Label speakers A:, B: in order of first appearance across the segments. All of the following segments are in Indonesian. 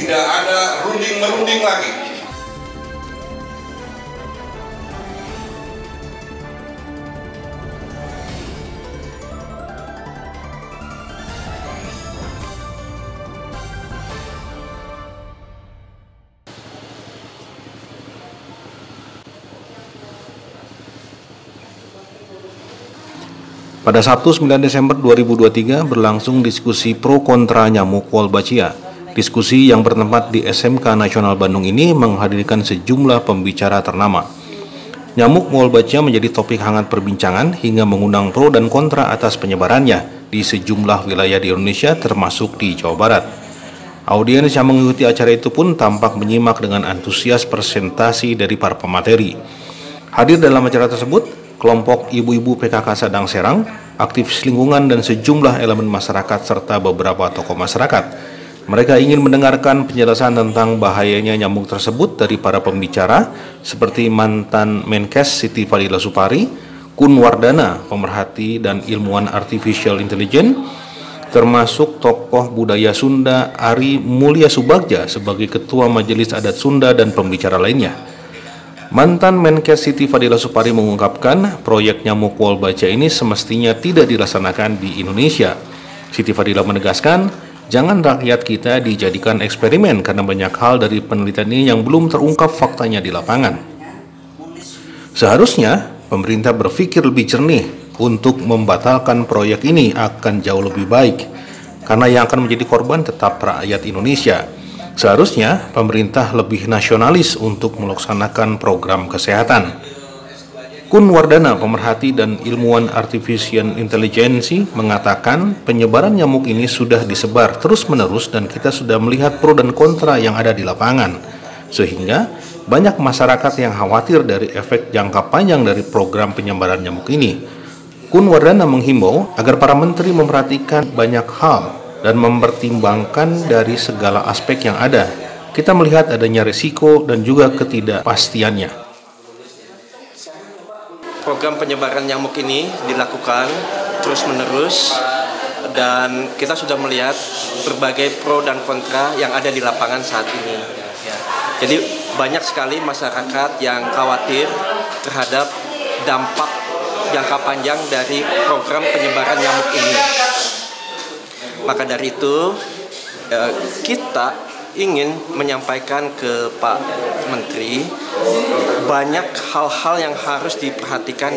A: tidak ada runding-merunding lagi.
B: Pada Sabtu 9 Desember 2023 berlangsung diskusi pro kontra nyamuk Wolbachia. Diskusi yang bertempat di SMK Nasional Bandung ini menghadirkan sejumlah pembicara ternama. Nyamuk Wolbachia menjadi topik hangat perbincangan hingga mengundang pro dan kontra atas penyebarannya di sejumlah wilayah di Indonesia termasuk di Jawa Barat. Audiens yang mengikuti acara itu pun tampak menyimak dengan antusias presentasi dari para pemateri. Hadir dalam acara tersebut kelompok ibu-ibu PKK Sadang Serang, aktivis lingkungan dan sejumlah elemen masyarakat serta beberapa tokoh masyarakat. Mereka ingin mendengarkan penjelasan tentang bahayanya nyamuk tersebut dari para pembicara seperti mantan Menkes Siti Fadila Supari, Kun Wardana, pemerhati dan ilmuwan artificial intelligence, termasuk tokoh budaya Sunda Ari Mulya Subagja sebagai Ketua Majelis Adat Sunda dan pembicara lainnya. Mantan Menkes Siti Fadila Supari mengungkapkan proyek nyamuk Wolbachia ini semestinya tidak dilaksanakan di Indonesia. Siti Fadila menegaskan, jangan rakyat kita dijadikan eksperimen karena banyak hal dari penelitian ini yang belum terungkap faktanya di lapangan. Seharusnya pemerintah berpikir lebih jernih untuk membatalkan proyek ini akan jauh lebih baik, karena yang akan menjadi korban tetap rakyat Indonesia. Seharusnya pemerintah lebih nasionalis untuk melaksanakan program kesehatan. Kun Wardana, pemerhati dan ilmuwan artificial intelligence, mengatakan penyebaran nyamuk ini sudah disebar terus-menerus dan kita sudah melihat pro dan kontra yang ada di lapangan. Sehingga banyak masyarakat yang khawatir dari efek jangka panjang dari program penyebaran nyamuk ini. Kun Wardana menghimbau agar para menteri memperhatikan banyak hal dan mempertimbangkan dari segala aspek yang ada. Kita melihat adanya risiko dan juga ketidakpastiannya.
C: Program penyebaran nyamuk ini dilakukan terus-menerus dan kita sudah melihat berbagai pro dan kontra yang ada di lapangan saat ini. Jadi banyak sekali masyarakat yang khawatir terhadap dampak jangka panjang dari program penyebaran nyamuk ini. Maka dari itu kita ingin menyampaikan ke Pak Menteri banyak hal-hal yang harus diperhatikan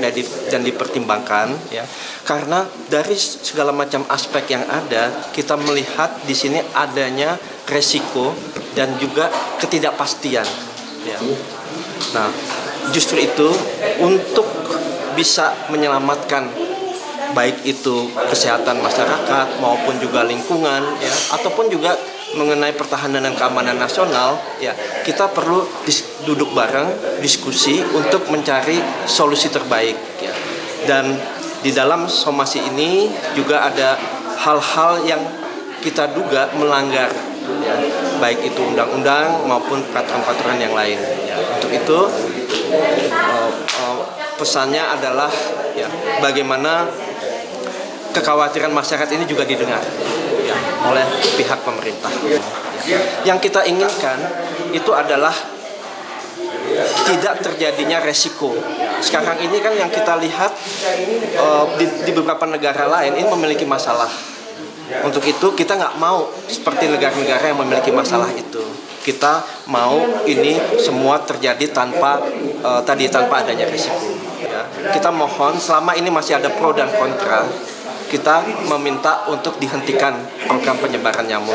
C: dan dipertimbangkan, ya, karena dari segala macam aspek yang ada kita melihat di sini adanya resiko dan juga ketidakpastian. Ya. Nah, justru itu untuk bisa menyelamatkan baik itu kesehatan masyarakat maupun juga lingkungan, ya, ataupun juga mengenai pertahanan dan keamanan nasional, ya, kita perlu duduk bareng, diskusi untuk mencari solusi terbaik, ya. Dan di dalam somasi ini juga ada hal-hal yang kita duga melanggar, ya, baik itu undang-undang maupun peraturan-peraturan yang lain, ya. Untuk itu pesannya adalah, ya, bagaimana kekhawatiran masyarakat ini juga didengar, ya, oleh pihak pemerintah. Yang kita inginkan itu adalah tidak terjadinya resiko. Sekarang ini kan yang kita lihat di beberapa negara lain ini memiliki masalah. Untuk itu kita nggak mau seperti negara-negara yang memiliki masalah itu. Kita mau ini semua terjadi tanpa adanya resiko. Ya. Kita mohon selama ini masih ada pro dan kontra, kita meminta untuk dihentikan program penyebaran nyamuk.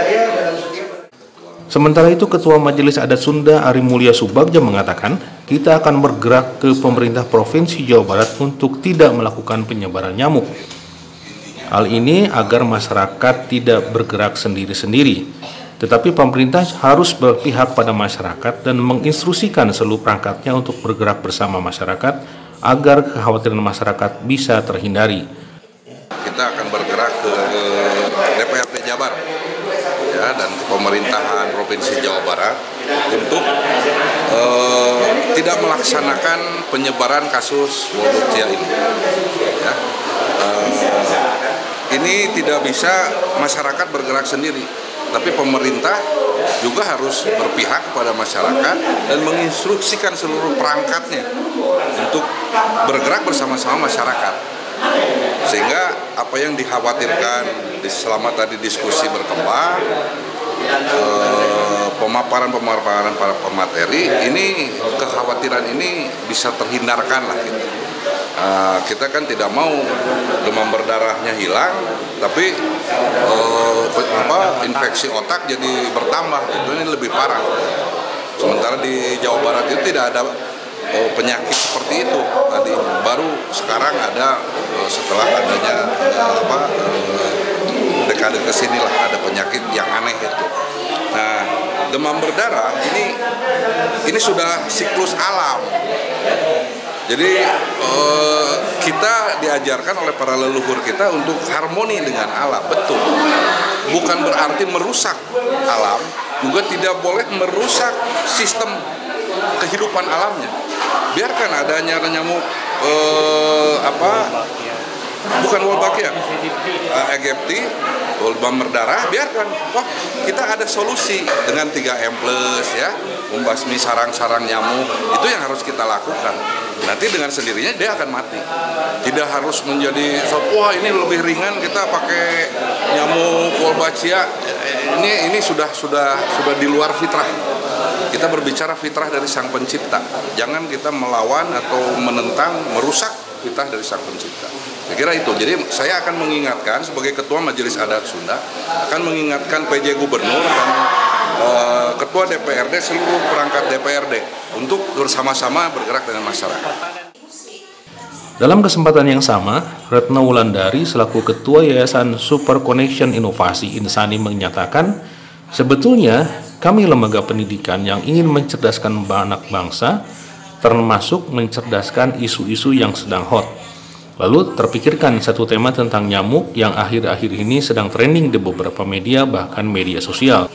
B: Sementara itu, Ketua Majelis Adat Sunda Ari Mulya Subagja mengatakan, kita akan bergerak ke pemerintah Provinsi Jawa Barat untuk tidak melakukan penyebaran nyamuk. Hal ini agar masyarakat tidak bergerak sendiri-sendiri. Tetapi pemerintah harus berpihak pada masyarakat dan menginstruksikan seluruh perangkatnya untuk bergerak bersama masyarakat agar kekhawatiran masyarakat bisa terhindari.
A: Kita akan bergerak ke DPRD Jabar, ya, dan ke pemerintahan Provinsi Jawa Barat untuk tidak melaksanakan penyebaran kasus Wolbachia ini. Ya. Ini ini tidak bisa masyarakat bergerak sendiri, tapi pemerintah juga harus berpihak kepada masyarakat dan menginstruksikan seluruh perangkatnya untuk bergerak bersama-sama masyarakat. Sehingga apa yang dikhawatirkan selama tadi diskusi berkembang, pemaparan para pemateri ini, kekhawatiran ini bisa terhindarkan lah gitu. Kita kan tidak mau demam berdarahnya hilang, tapi infeksi otak jadi bertambah, itu ini lebih parah. Sementara di Jawa Barat itu tidak ada penyakit seperti itu tadi, baru sekarang ada setelah adanya dekade kesini lah ada penyakit yang aneh itu. Nah, demam berdarah ini sudah siklus alam. Jadi kita diajarkan oleh para leluhur kita untuk harmoni dengan alam, betul. Bukan berarti merusak alam, juga tidak boleh merusak sistem kehidupan alamnya. Biarkan adanya nyamuk bukan Wolbachia, aegypti, demam berdarah, biarkan. Wah, kita ada solusi dengan 3M+ ya, membasmi sarang-sarang nyamuk. Itu yang harus kita lakukan. Nanti dengan sendirinya dia akan mati. Tidak harus menjadi wah ini lebih ringan kita pakai nyamuk Wolbachia. Ini sudah di luar fitrah. Kita berbicara fitrah dari Sang Pencipta. Jangan kita melawan atau menentang, merusak fitrah dari Sang Pencipta. Saya kira itu. Jadi saya akan mengingatkan sebagai Ketua Majelis Adat Sunda, akan mengingatkan PJ Gubernur dan Ketua DPRD, seluruh perangkat DPRD untuk bersama-sama bergerak dengan masyarakat.
B: Dalam kesempatan yang sama, Retno Wulandari selaku Ketua Yayasan Super Connection Inovasi Insani menyatakan, sebetulnya kami lembaga pendidikan yang ingin mencerdaskan anak bangsa, termasuk mencerdaskan isu-isu yang sedang hot. Lalu terpikirkan satu tema tentang nyamuk yang akhir-akhir ini sedang trending di beberapa media, bahkan media sosial.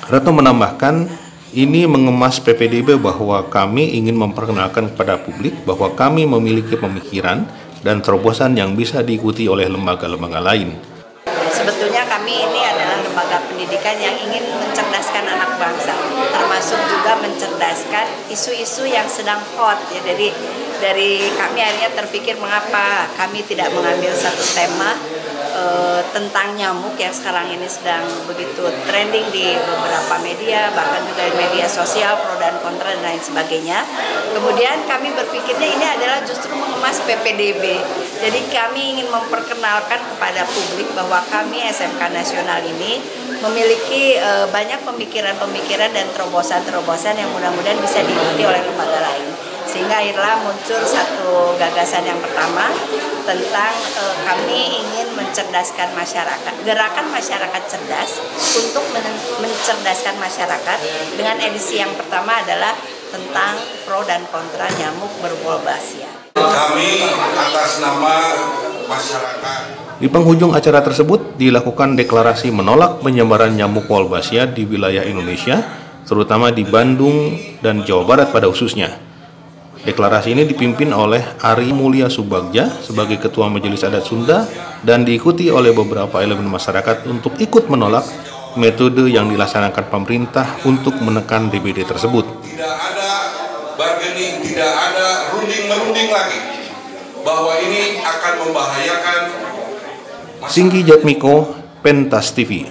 B: Retno menambahkan, ini mengemas PPDB bahwa kami ingin memperkenalkan kepada publik bahwa kami memiliki pemikiran dan terobosan yang bisa diikuti oleh lembaga-lembaga lain.
D: Sebetulnya kami ini adalah lembaga pendidikan yang ingin mencerdaskan anak bangsa, termasuk juga mencerdaskan isu-isu yang sedang hot. Ya, dari kami akhirnya terpikir mengapa kami tidak mengambil satu tema tentang nyamuk yang sekarang ini sedang begitu trending di beberapa media, bahkan juga di media sosial, pro dan kontra dan lain sebagainya. Kemudian kami berpikirnya ini adalah justru mengemas PPDB. Jadi kami ingin memperkenalkan kepada publik bahwa kami SMK Nasional ini memiliki banyak pemikiran-pemikiran dan terobosan-terobosan yang mudah-mudahan bisa diikuti oleh lembaga lain. Sehingga akhirnya muncul satu gagasan yang pertama tentang kami ingin mencerdaskan masyarakat, gerakan masyarakat cerdas untuk mencerdaskan masyarakat, dengan edisi yang pertama adalah tentang pro dan kontra nyamuk berwolbachia.
A: Kami atas nama masyarakat.
B: Di penghujung acara tersebut dilakukan deklarasi menolak penyebaran nyamuk Wolbachia di wilayah Indonesia, terutama di Bandung dan Jawa Barat pada khususnya. Deklarasi ini dipimpin oleh Ari Mulya Subagja sebagai Ketua Majelis Adat Sunda dan diikuti oleh beberapa elemen masyarakat untuk ikut menolak metode yang dilaksanakan pemerintah untuk menekan DBD tersebut.
A: Tidak ada bargaining, tidak ada runding-merunding lagi bahwa ini akan membahayakan
B: Singgi Jatmiko, Pentas TV.